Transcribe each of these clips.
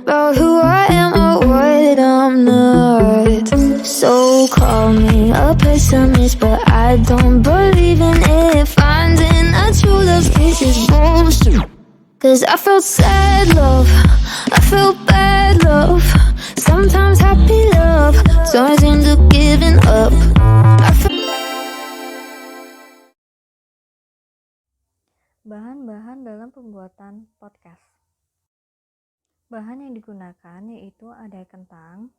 about who I am or what I'm not. So call me a pessimist, but I don't believe in it. Finding a true love case is bullshit. Cause I felt sad love, I felt bad love, sometimes happy love turns into giving up. Bahan-bahan dalam pembuatan podcast. Bahan yang digunakan yaitu ada kentang,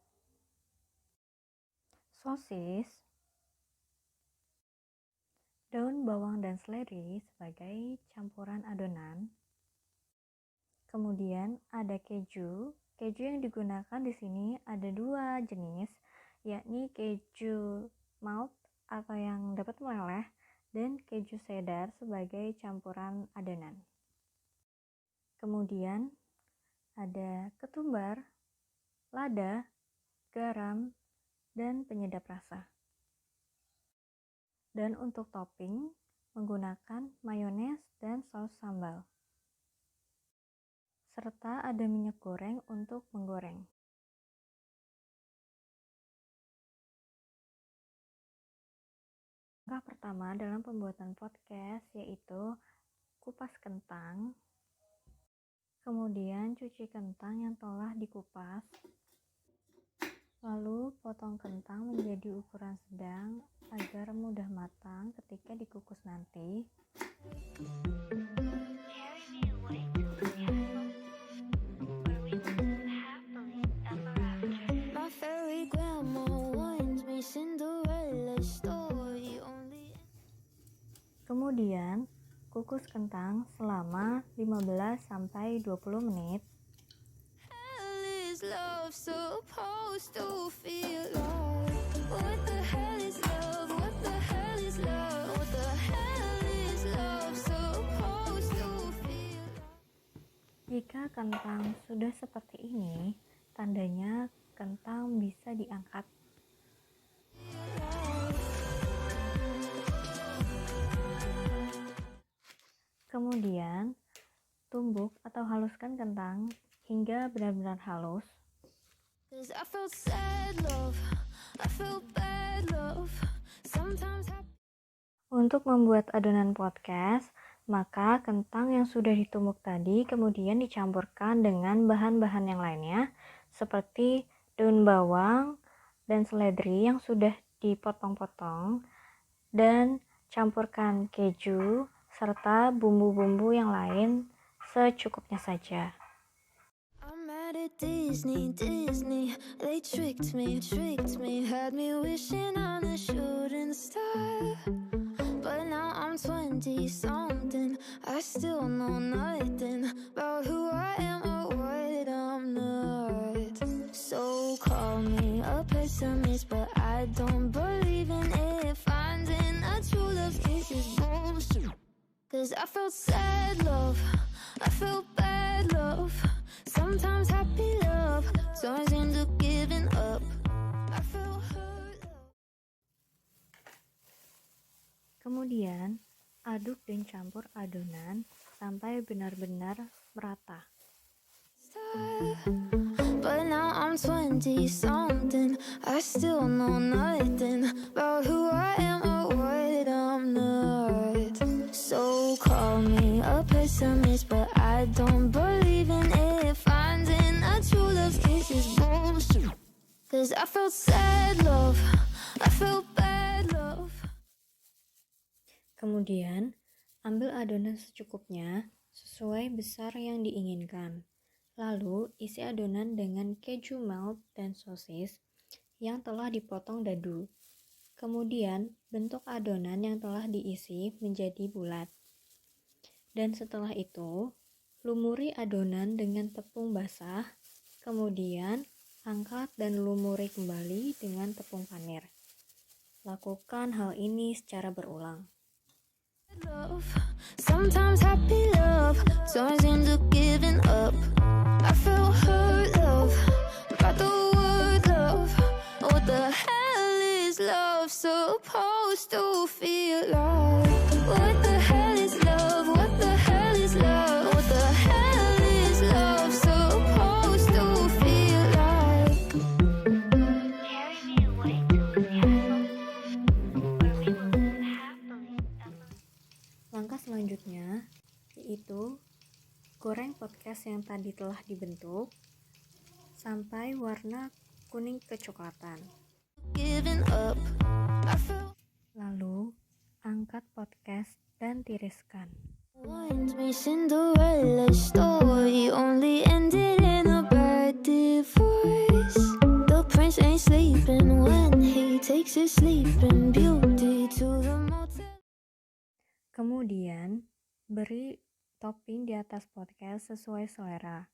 sosis, daun bawang dan seledri sebagai campuran adonan. Kemudian ada keju. Keju yang digunakan di sini ada dua jenis, yakni keju malt atau yang dapat meleleh dan keju cheddar sebagai campuran adonan. Kemudian ada ketumbar, lada, garam, dan penyedap rasa. Dan untuk topping menggunakan mayones dan saus sambal. Serta ada minyak goreng untuk menggoreng. Langkah pertama dalam pembuatan podcast yaitu kupas kentang, kemudian cuci kentang yang telah dikupas, lalu potong kentang menjadi ukuran sedang agar mudah matang ketika dikukus nanti. Kemudian, kukus kentang selama 15-20 menit. Jika kentang sudah seperti ini, tandanya kentang bisa diangkat. Kemudian, tumbuk atau haluskan kentang hingga benar-benar halus. Untuk membuat adonan podcast, maka kentang yang sudah ditumbuk tadi kemudian dicampurkan dengan bahan-bahan yang lainnya seperti daun bawang dan seledri yang sudah dipotong-potong, dan campurkan keju serta bumbu-bumbu yang lain secukupnya saja. I'm mad at Disney, they tricked me, had me wishing on a shooting star. But now I'm 20-something, I still know nothing about who I am or what I'm not. So call me a pessimist, but I don't believe in it. Finding a true love case is bullshit. Cause I felt sad love, I felt bad love, sometimes happy love turns into giving up. I felt hurt love. Kemudian, aduk dan campur adonan sampai benar-benar merata. But now I'm 20-something, I still know nothing about who I am or what I'm not. So call me a pessimist, but I don't believe in it. Finding a true love case is bullshit. Cause I felt sad love, I felt bad love. Kemudian, ambil adonan secukupnya sesuai besar yang diinginkan. Lalu, isi adonan dengan keju melt dan sosis yang telah dipotong dadu. Kemudian, bentuk adonan yang telah diisi menjadi bulat. Dan setelah itu, lumuri adonan dengan tepung basah, kemudian angkat dan lumuri kembali dengan tepung panir. Lakukan hal ini secara berulang. Sometimes happy love turns into giving up. I felt hurt love, about the word love. What the hell is love supposed to feel like? What the hell is love? What the hell is love? What the hell is love supposed to yaitu goreng podcast yang tadi telah dibentuk sampai warna kuning kecoklatan. Lalu, angkat podcast dan tiriskan. Cinderella story only ended in a bad divorce. The prince ain't sleeping when he takes his sleeping beauty to the motel. Kemudian, beri topping di atas podcast sesuai selera.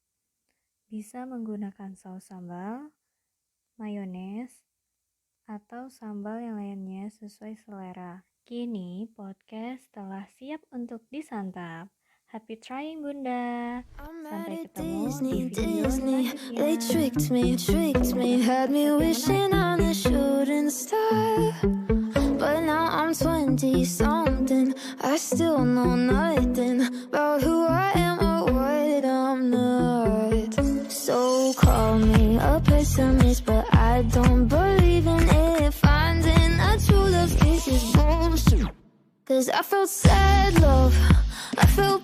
Bisa menggunakan saus sambal, mayones, atau sambal yang lainnya sesuai selera. Kini podcast telah siap untuk disantap. Happy trying, Bunda. Sampai ketemu di video selanjutnya. They tricked me, had me wishing on a shooting star. But now I'm 20-something, I still know nothing about who I am or what I'm not. So call me a pessimist, but I don't believe in it. Finding a true love kiss is bullshit. 'Cause I felt sad love, I felt